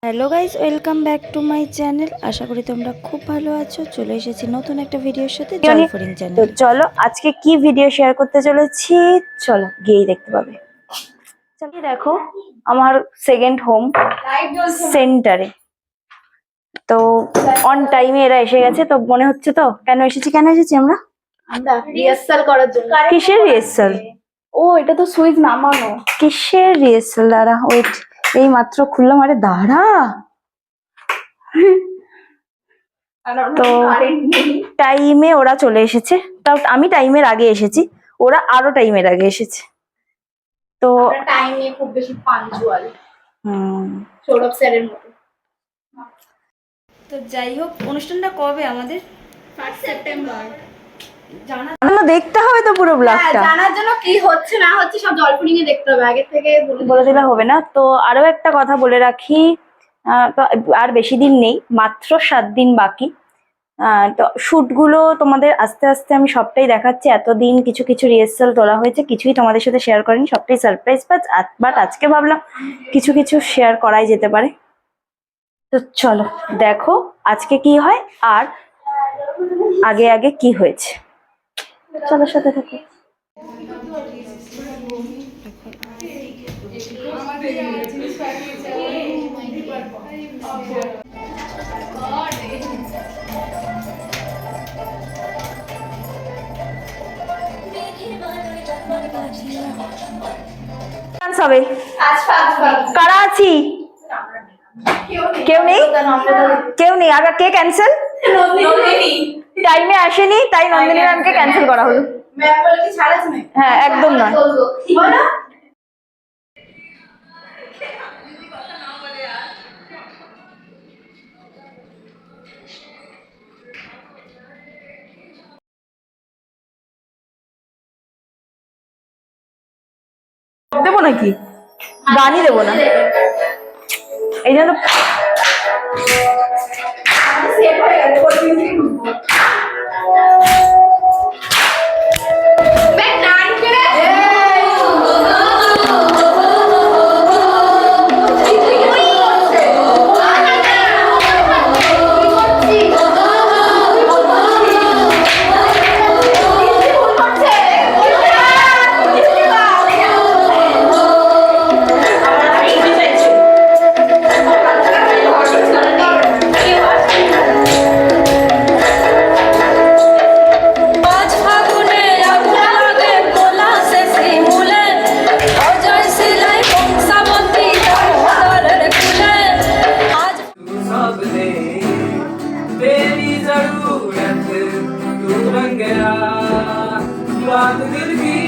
Hello guys, welcome back to my channel. আশা করি তোমরা খুব ভালো আছো। চলে এসেছি নতুন একটা ভিডিওর সাথে জলফরিং তো চ্যানেল। চলো আজকে কি ভিডিও শেয়ার করতে চলেছি, চলো গিয়েই দেখতে পাবে। চলো দেখো আমার সেকেন্ড হোম সেন্টারে তো অন টাইমে এরা এসে গেছে। তো মনে হচ্ছে তো কেন এসেছি আমরা রিহার্সাল করার জন্য। কিসের রিহার্সাল? ও এটা তো সুইচ নামানো। কিসের রিহার্সাল? দাঁড়া ওয়েট, এই মাত্র খুললাম। আরে দাঁড়া, তো টাইমে ওরা চলে এসেছে। তাও আমি টাইমের আগে এসেছি, ওরা আরো টাইমের আগে এসেছে। তো টাইম নিয়ে খুব বেশি পাঞ্চুয়াল, সৌরভ স্যারের মতো। তো যাই হোক, অনুষ্ঠানটা কবে আমাদের? 1 সেপ্টেম্বর। দেখতে হবে তো পুরো ব্লগটা। জানার জন্য কি হচ্ছে না হচ্ছে সব জলফরিং এ দেখতে হবে, আগে থেকে বলে দিলে হবে না। তো আরো একটা কথা বলে রাখি, তো আর বেশি দিন নেই, মাত্র 7 দিন বাকি। তো শুটগুলো তোমাদের আস্তে আস্তে আমি সবটাই দেখাচ্ছি। এতদিন কিছু কিছু রিহার্সাল তোলা হয়েছে, কিছুই তোমাদের সাথে শেয়ার করিনি, সবটাই সারপ্রাইজ। বাট আজকে ভাবলাম কিছু কিছু শেয়ার করাই যেতে পারে। তো চলো দেখো আজকে কি হয় আর আগে আগে কি হয়েছে। চলো সাথে থাকো। হবে কারা আছি? কেউ নেই। আগে কে ক্যান্সেল? টাইমে আসেনি, তাই নন্দিনী ম্যামকে ক্যান্সেল করা হলো। হ্যাঁ একদম নয়। দেবো নাকি? গানই দেবো না, এই জন্য बात दिल की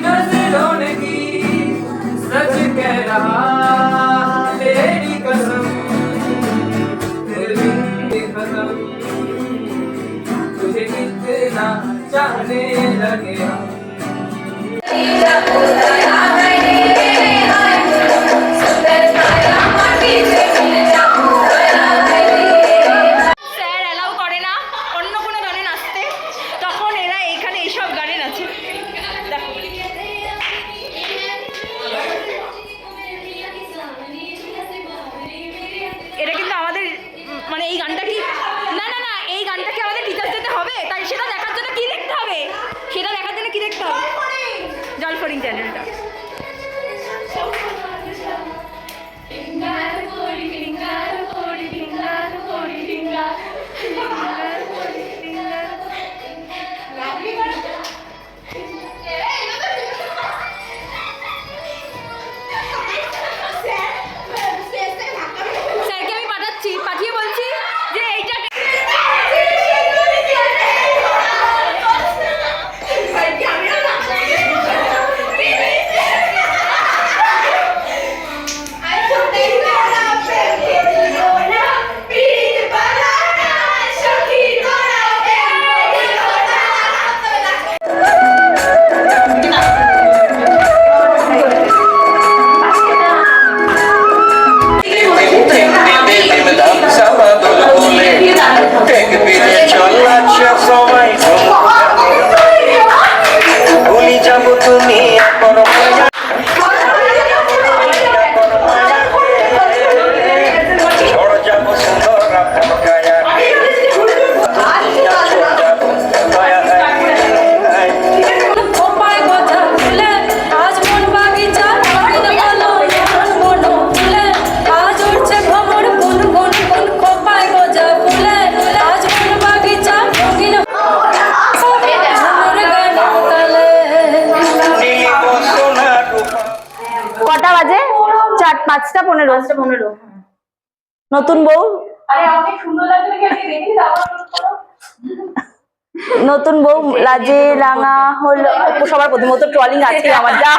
नजरों ने की, सच कह रहा तेरी कसम, फिर भी खत्म तुझे कितना चाहने लगे हम। এটা কিন্তু আমাদের মানে এই গানটা কি না না না এই গানটা কি আমাদের টিচার্স দিতে হবে? তাই সেটা দেখার জন্য কি দেখতে হবে? জলফরিং চ্যানেলটা। স্যারকে আমি পাঠিয়ে বলছি যে নতুন বউ আরে আমাকে সুন্দর লাগছে নাকি আপনি দেখি আবার করো। নতুন বউ লাজে রাঙা হলো সবার প্রথমত ট্রলিং আজকে আমার যা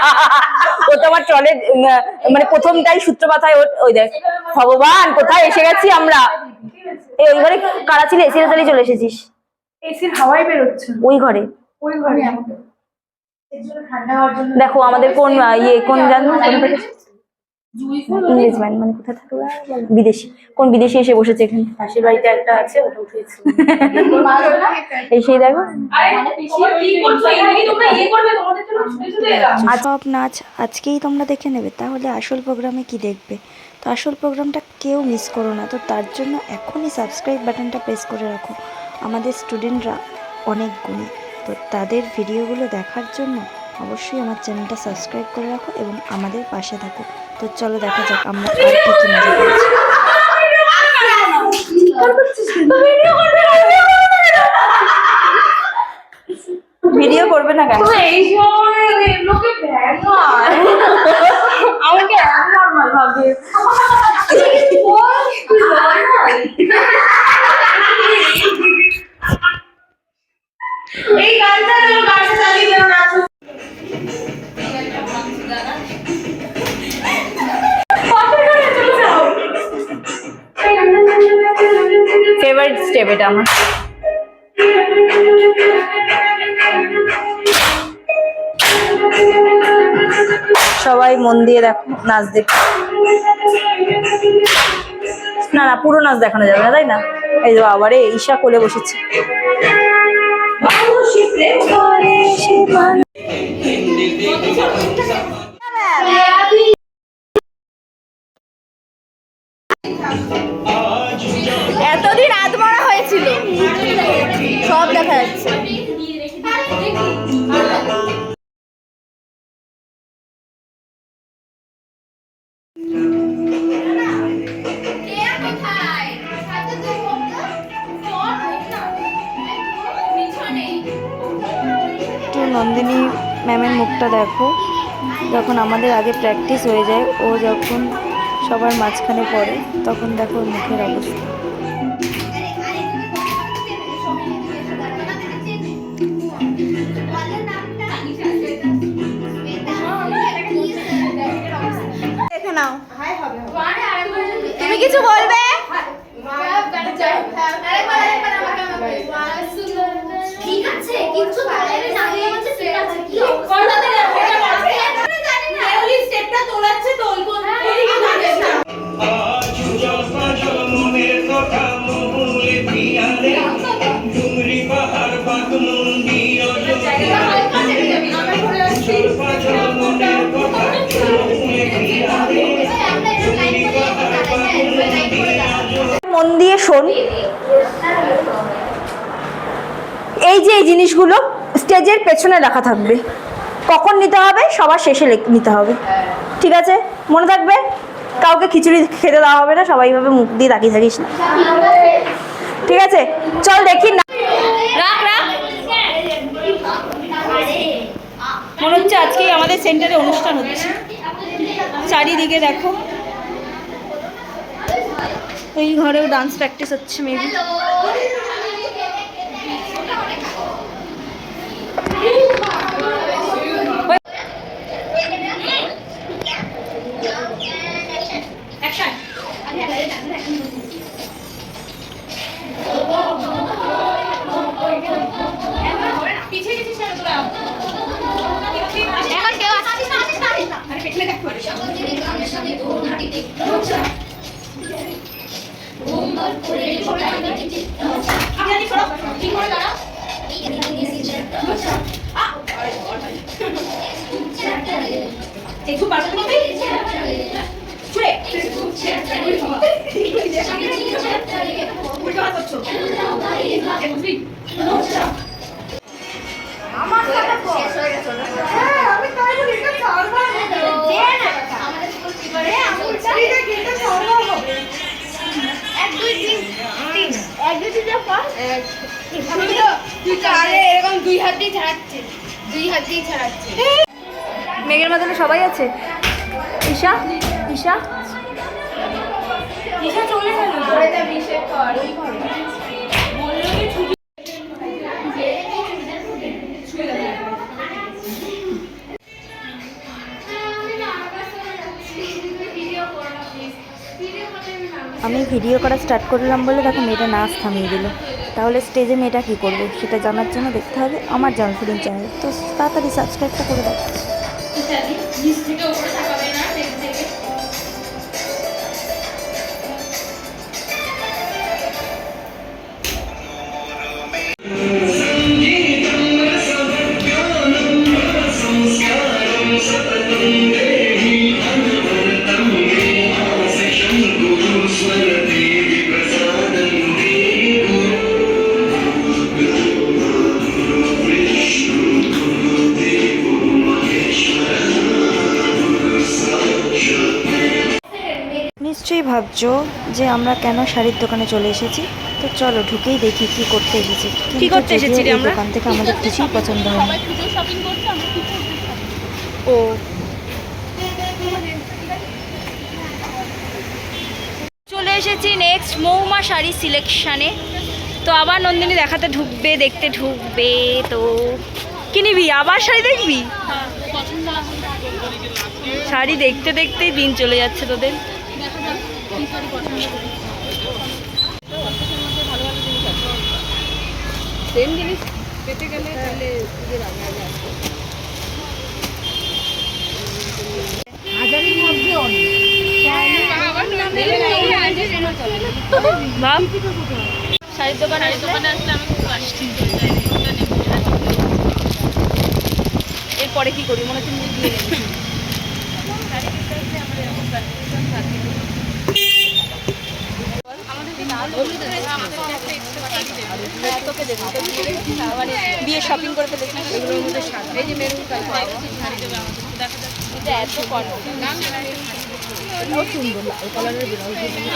ও তো আমার ট্রলের মানে প্রথমটাই সূত্রপাতায় ওই দেখ ভগবান কোথায় এসে গেছি আমরা। এই ওই ঘরে কারা ছিল? এসির তালি চলে এসেছিস? এসির হাওয়াই বের হচ্ছে ওই ঘরে ওই ঘরে আমাকে এর জন্য ঠান্ডা হওয়ার জন্য দেখো আমাদের কোন কোন জানো ইংরেজম্যান মানে কোথায় থাকে ওরা? বিদেশি কোন বিদেশি এসে বসেছে এখানে পাশের বাড়িতে একটা আছে ওটা উঠেছে এসেই দেখো আরে পিসি কি করছো এই নাকি তোমরা ইয়ে করবে তোমাদের জন্য ছুটে ছুটে এলাম সব নাচ আজকেই তোমরা দেখে নেবে, তাহলে আসল প্রোগ্রামে কি দেখবে? তো আসল প্রোগ্রামটা কেউ মিস করো না। তো তার জন্য এখনই সাবস্ক্রাইব বাটনটা প্রেস করে রাখো। আমাদের স্টুডেন্টরা অনেক গুণী, তো তাদের ভিডিওগুলো দেখার জন্য অবশ্যই আমার চ্যানেলটা সাবস্ক্রাইব করে রাখো এবং আমাদের পাশে থাকো। তো চলো দেখা যাক আমরা আর কী কী মজা করেছি। ভিডিও করবে না কেন? এই সময় লোকে ভ্যান নয় আমাকে নরমাল ভাবে এই গানটা চালিয়ে দেও নাচো ফেভারিট স্টেপ এটা আমার। সবাই মন দিয়ে দেখো, নাচ দেখো। না না পুরো নাচ দেখানো যাবে না, তাই না? এই যে বাবারে ঈশা কোলে বসেছে। এতদিন আধমরা হয়েছিল, সব দেখা যাচ্ছে। একটু নন্দিনী ম্যামের মুখটা দেখো, যখন আমাদের আগে প্র্যাকটিস হয়ে যায়, ও যখন সবার মাঝখানে পড়ে তখন দেখো ওর মুখের অবস্থা। দেখে নাও, তুমি কিছু বলবে? ঠিক আছে কিন্তু তাহলে না দিয়ে হচ্ছে ঠিক আছে কি স্টেপটা তোলাচ্ছে তোলবো না। মন দিয়ে শোন, এই যে এই জিনিসগুলো স্টেজের পেছনে লেখা থাকবে, কখন নিতে হবে সবার শেষে নিতে হবে, ঠিক আছে? মনে থাকবে, কাউকে খিচুড়ি খেতে দেওয়া হবে না, সবাই ভাবে মুখ দিয়ে তাকিয়ে থাকিস না, ঠিক আছে? চল দেখি না, রাখ রাখ। মনে হচ্ছে আজকেই আমাদের সেন্টারে অনুষ্ঠান হচ্ছে। চারিদিকে দেখো, এই ঘরেও ডান্স প্র্যাকটিস হচ্ছে মেবি। মেঘের মাঝে সবাই আছে। ঈশা ঈশা ঈশা চলে আমি ভিডিও করা স্টার্ট করলাম বলে দেখো মেয়েটা নাচ থামিয়ে দিল। তাহলে স্টেজে মেয়েটা কী করবে সেটা জানার জন্য দেখতে হবে আমার জানফুলিং চ্যানেল। তো তাড়াতাড়ি সাবস্ক্রাইবটা করে দাও। নিচ থেকে উপরে তাকাবে না, স্টেজ থেকে। নিশ্চয়ই ভাবছো যে আমরা কেন শাড়ির দোকানে চলে এসেছি। তো চলো ঢুকেই দেখি কি করতে এসেছি। কি করতে যদিও এসেছি রে এই আমরা? দোকান থেকে আমাদের কিছুই পছন্দ হয় না। ও চলে এসেছি নেক্সট মৌমা শাড়ি সিলেকশানে। তো আবার নন্দিনী দেখাতে ঢুকবে, দেখতে ঢুকবে। তো কি নিবি? আবার শাড়ি দেখবি? শাড়ি দেখতে দেখতেই দিন চলে যাচ্ছে তোদের। ভাব শাড়ির দোকানে আসলে আমি খুব আশ্চর্য হয়ে যাই। এরপরে কি করি মনে হচ্ছে মুখ দিয়ে নেবো। বিয়ে শপিং করে ফেলেছি এগুলোর মধ্যে এই যে মেরুন কালার এটা এত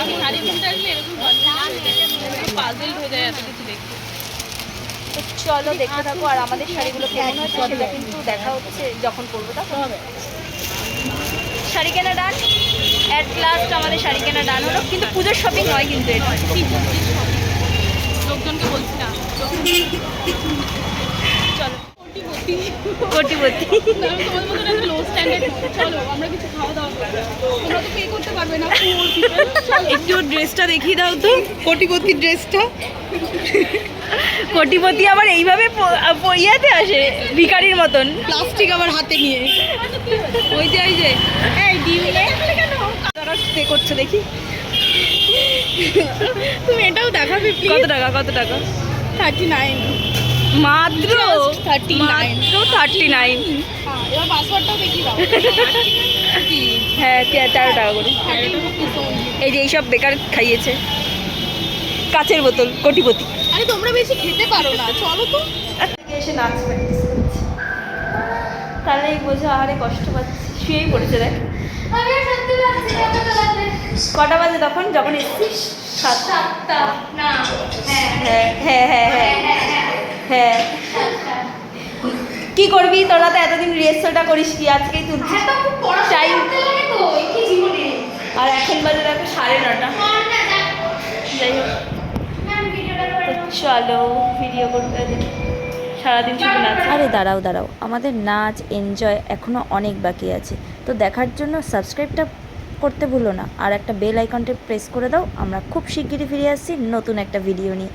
আমি শাড়ি কিনতে আসলে এরকম পাজল হয়ে যায় এত কিছু দেখতে। তো চলো দেখতে থাকো আর আমাদের শাড়িগুলো কেমন হচ্ছে সেটা কিন্তু দেখা হচ্ছে যখন পরবো তখন হবে। শাড়ি কেনা ডান, অ্যাট লাস্ট আমাদের শাড়ি কেনা ডান হলো, কিন্তু পুজোর শপিং নয় কিন্তু এটা লোকজনকে বলছি না। চলো কোটিপতি একটু ড্রেসটা দেখিয়ে দাও তো, কোটিপতি ড্রেসটা। কোটিপতি আবার এইভাবে ইয়াতে আসে ভিখারির মতন, প্লাস্টিক আবার হাতে নিয়ে। ওই যে ওই যে এই ডিম টাকা পে করছে দেখি। তুমি এটাও দেখাবে কত টাকা? কত টাকা? 39 মাত্র 39। এবার পাসওয়ার্ডটাও দেখিয়ে দাও। হ্যাঁ 13 টাকা করে। এই যে এইসব বেকার খাইয়েছে। কাচের বোতল কোটিপতি। আরে তোমরা বেশি খেতে পারো না, চলো তো। এসে নাচ প্র্যাকটিস করছে, তাহলেই বোঝো আরে কষ্ট পাচ্ছে। শুয়েই পড়েছে দেখ। কটা বাজে তখন যখন এসেছিস? 7টা না। হ্যাঁ হ্যাঁ হ্যাঁ হ্যাঁ হ্যাঁ। কি করবি তোরা তো এতদিন রিহার্সালটা করিস কি? আজকেই তুলছিস টাইম। আর এখন বাজে দেখো 9:30। যাই হোক চলো ভিডিও করতে সারাদিন শুধু নাচ। আরে দাঁড়াও দাঁড়াও, আমাদের নাচ এনজয় এখনও অনেক বাকি আছে। তো দেখার জন্য সাবস্ক্রাইবটা করতে ভুলো না, আর একটা বেল আইকনটা প্রেস করে দাও। আমরা খুব শিগগিরই ফিরে আসছি নতুন একটা ভিডিও নিয়ে।